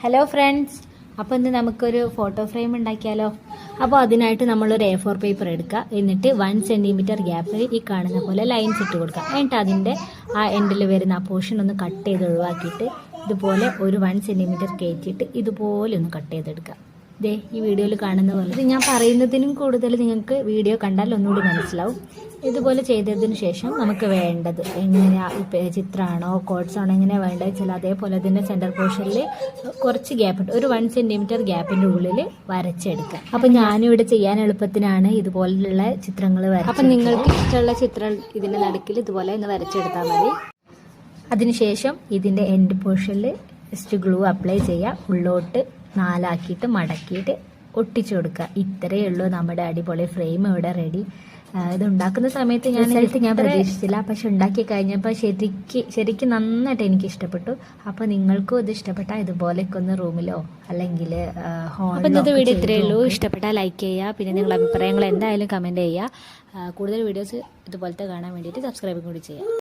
Hello friends, അപ്പോൾ ഇന്ന് നമുക്കൊരു ഫോട്ടോ ഫ്രെയിം ഉണ്ടാക്കിയാലോ? അപ്പോൾ അതിനായിട്ട് നമ്മളൊരു A4 പേപ്പർ എടുക്കുക. എന്നിട്ട് 1 സെൻറ്റിമീറ്റർ ഗ്യാപ്പിൽ ഈ കാണുന്ന പോലെ ലൈൻസ് ഇട്ട് കൊടുക്കുക. എന്നിട്ട് അതിൻ്റെ ആ എൻഡിൽ വരുന്ന ആ പോർഷൻ ഒന്ന് കട്ട് ചെയ്ത് ഒഴിവാക്കിയിട്ട് ഇതുപോലെ ഒരു 1 സെൻറ്റിമീറ്റർ കയറ്റിയിട്ട് ഇതുപോലെ ഒന്ന് കട്ട് ചെയ്തെടുക്കുക. ദേ ഈ വീഡിയോയിൽ കാണുന്ന പോലെ. ഇത് ഞാൻ പറയുന്നതിനും കൂടുതൽ നിങ്ങൾക്ക് വീഡിയോ കണ്ടാൽ ഒന്നുകൂടി മനസ്സിലാവും. ഇതുപോലെ ചെയ്തതിന് ശേഷം നമുക്ക് വേണ്ടത് എങ്ങനെയാണ്, ചിത്രമാണോ കോഡ്സ് ആണോ എങ്ങനെയാണ് വേണ്ടത് വെച്ചാൽ അതേപോലെ തന്നെ സെൻറ്റർ പോർഷനിൽ കുറച്ച് ഗ്യാപ്പ് ഉണ്ട്, ഒരു 1 സെൻറ്റിമീറ്റർ ഗ്യാപ്പിൻ്റെ ഉള്ളിൽ വരച്ചെടുക്കുക. അപ്പം ഞാനിവിടെ ചെയ്യാൻ എളുപ്പത്തിനാണ് ഇതുപോലുള്ള ചിത്രങ്ങൾ വരച്ചത്. അപ്പം നിങ്ങൾക്ക് ഇഷ്ടമുള്ള ചിത്രം ഇതിൻ്റെ നടുക്കിൽ ഇതുപോലെ ഒന്ന് വരച്ചെടുത്താൽ മതി. അതിനുശേഷം ഇതിൻ്റെ എൻഡ് പോർഷനിൽ ജസ്റ്റ് ഗ്ലൂ അപ്ലൈ ചെയ്യുക. ഉള്ളോട്ട് 4 ആക്കിയിട്ട് മടക്കിയിട്ട് ഒട്ടിച്ചു കൊടുക്കുക. ഇത്രയേ ഉള്ളൂ നമ്മുടെ അടിപൊളി ഫ്രെയിം ഇവിടെ റെഡി. ഇത് ഉണ്ടാക്കുന്ന സമയത്ത് ഞാൻ പ്രതീക്ഷിച്ചില്ല, പക്ഷെ ഉണ്ടാക്കി കഴിഞ്ഞപ്പോൾ ശരിക്കും നന്നായിട്ട് എനിക്ക് ഇഷ്ടപ്പെട്ടു. അപ്പോൾ നിങ്ങൾക്കും ഇത് ഇഷ്ടപ്പെട്ടാൽ ഇതുപോലെയൊക്കെ ഒന്ന് റൂമിലോ അല്ലെങ്കിൽ ഹോളിലോ. ഇന്നത്തെ വീഡിയോ ഇത്രയേ ഉള്ളൂ. ഇഷ്ടപ്പെട്ടാൽ ലൈക്ക് ചെയ്യുക, പിന്നെ നിങ്ങളുടെ അഭിപ്രായങ്ങൾ എന്തായാലും കമൻറ്റ് ചെയ്യുക. കൂടുതൽ വീഡിയോസ് ഇതുപോലത്തെ കാണാൻ വേണ്ടിയിട്ട് സബ്സ്ക്രൈബും കൂടി ചെയ്യുക.